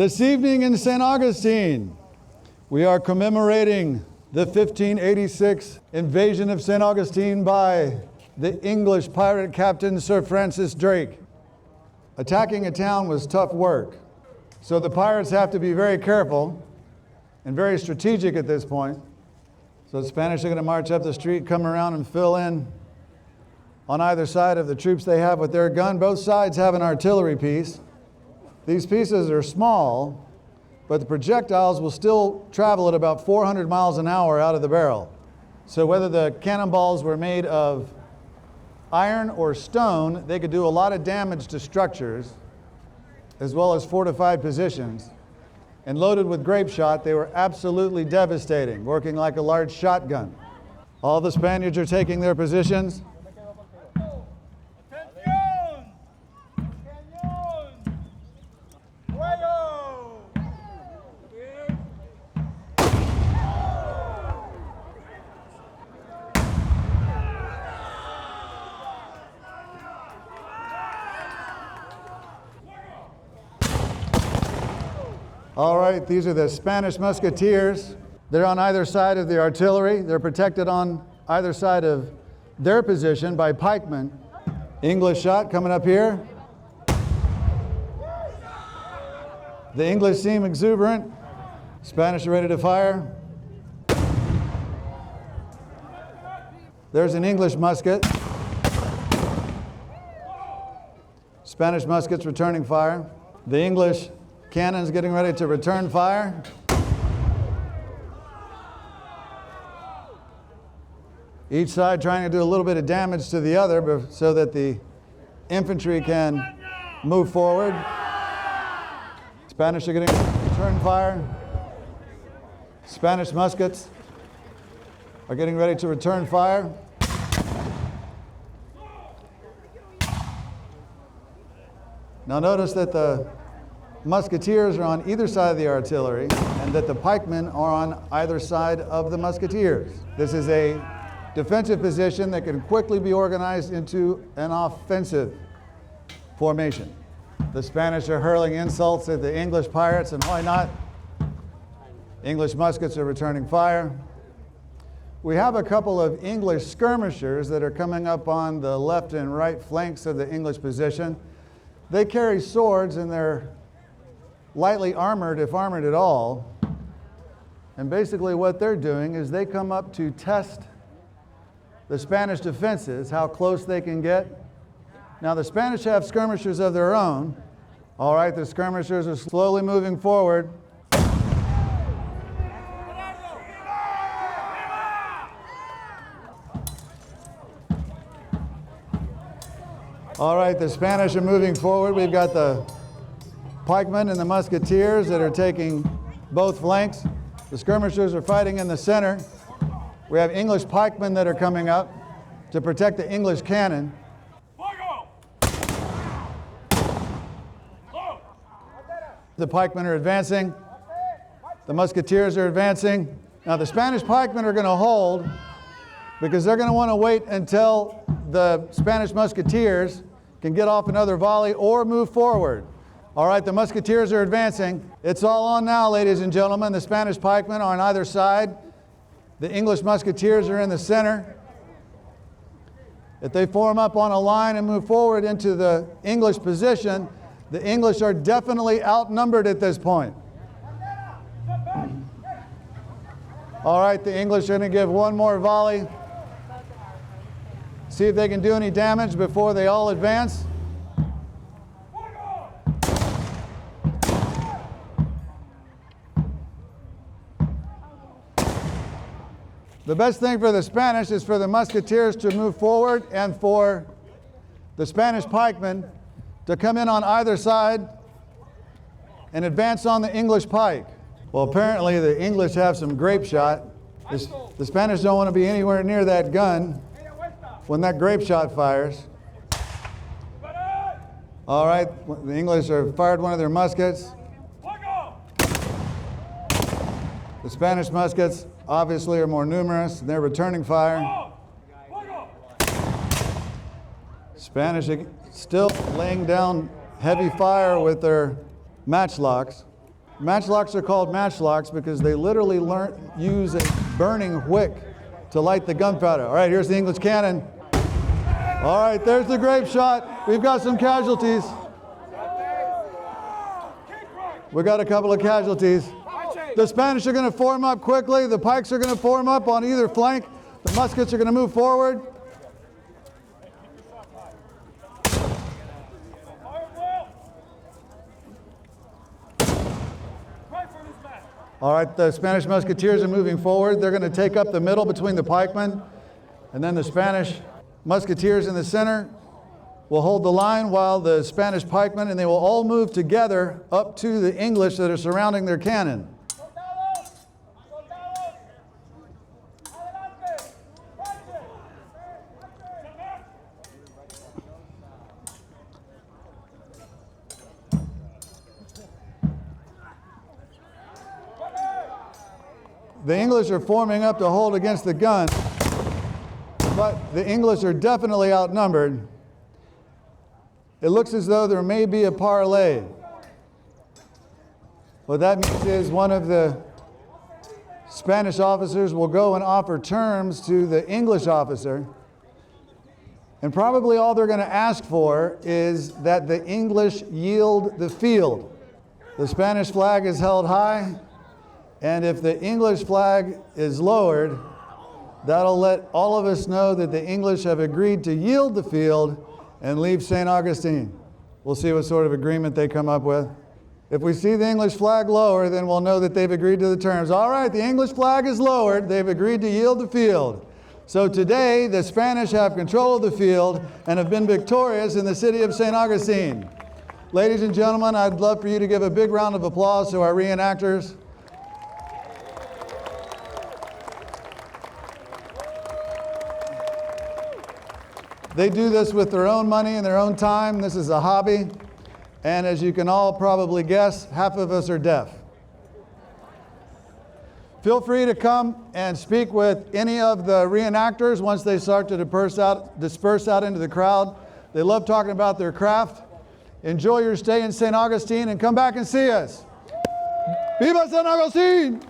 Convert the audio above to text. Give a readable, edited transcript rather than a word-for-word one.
This evening in St. Augustine, we are commemorating the 1586 invasion of St. Augustine by the English pirate captain Sir Francis Drake. Attacking a town was tough work, so the pirates have to be very careful and very strategic at this point. So the Spanish are going to march up the street, come around and fill in on either side of the troops they have with their gun. Both sides have an artillery piece. These pieces are small, but the projectiles will still travel at about 400 miles an hour out of the barrel. So whether the cannonballs were made of iron or stone, they could do a lot of damage to structures as well as fortified positions. And loaded with grape shot, they were absolutely devastating, working like a large shotgun. All the Spaniards are taking their positions. All right, these are the Spanish musketeers. They're on either side of the artillery. They're protected on either side of their position by pikemen. English shot coming up here. The English seem exuberant. Spanish are ready to fire. There's an English musket. Spanish muskets returning fire. The English cannons getting ready to return fire. Each side trying to do a little bit of damage to the other so that the infantry can move forward. Spanish are getting ready to return fire. Spanish muskets are getting ready to return fire. Now notice that the musketeers are on either side of the artillery and that the pikemen are on either side of the musketeers. This is a defensive position that can quickly be organized into an offensive formation. The Spanish are hurling insults at the English pirates, and why not? English muskets are returning fire. We have a couple of English skirmishers that are coming up on the left and right flanks of the English position. They carry swords and they're lightly armored, if armored at all. And basically what they're doing is they come up to test the Spanish defenses, how close they can get. Now the Spanish have skirmishers of their own. All right, the skirmishers are slowly moving forward. All right, the Spanish are moving forward. We've got the pikemen and the musketeers that are taking both flanks. The skirmishers are fighting in the center. We have English pikemen that are coming up to protect the English cannon. The pikemen are advancing. The musketeers are advancing. Now the Spanish pikemen are going to hold because they're going to want to wait until the Spanish musketeers can get off another volley or move forward. All right, the musketeers are advancing. It's all on now, ladies and gentlemen. The Spanish pikemen are on either side. The English musketeers are in the center. If they form up on a line and move forward into the English position, the English are definitely outnumbered at this point. All right, the English are going to give one more volley. See if they can do any damage before they all advance. The best thing for the Spanish is for the musketeers to move forward and for the Spanish pikemen to come in on either side and advance on the English pike. Well, apparently the English have some grape shot. The Spanish don't want to be anywhere near that gun when that grape shot fires. All right, the English have fired one of their muskets. The Spanish muskets obviously are more numerous, and they're returning fire. Spanish are still laying down heavy fire with their matchlocks. Matchlocks are called matchlocks because they literally use a burning wick to light the gunpowder. All right, here's the English cannon. All right, there's the grape shot. We've got some casualties. We got a couple of casualties. The Spanish are going to form up quickly. The pikes are going to form up on either flank. The muskets are going to move forward. All right, the Spanish musketeers are moving forward. They're going to take up the middle between the pikemen, and then the Spanish musketeers in the center will hold the line while the Spanish pikemen, and they will all move together up to the English that are surrounding their cannon. The English are forming up to hold against the gun, but the English are definitely outnumbered. It looks as though there may be a parley. What that means is one of the Spanish officers will go and offer terms to the English officer, and probably all they're going to ask for is that the English yield the field. The Spanish flag is held high, and if the English flag is lowered, that'll let all of us know that the English have agreed to yield the field and leave St. Augustine. We'll see what sort of agreement they come up with. If we see the English flag lower, then we'll know that they've agreed to the terms. All right, the English flag is lowered. They've agreed to yield the field. So today, the Spanish have control of the field and have been victorious in the city of St. Augustine. Ladies and gentlemen, I'd love for you to give a big round of applause to our reenactors. They do this with their own money and their own time. This is a hobby. And as you can all probably guess, half of us are deaf. Feel free to come and speak with any of the reenactors once they start to disperse out into the crowd. They love talking about their craft. Enjoy your stay in St. Augustine and come back and see us. Viva St. Augustine!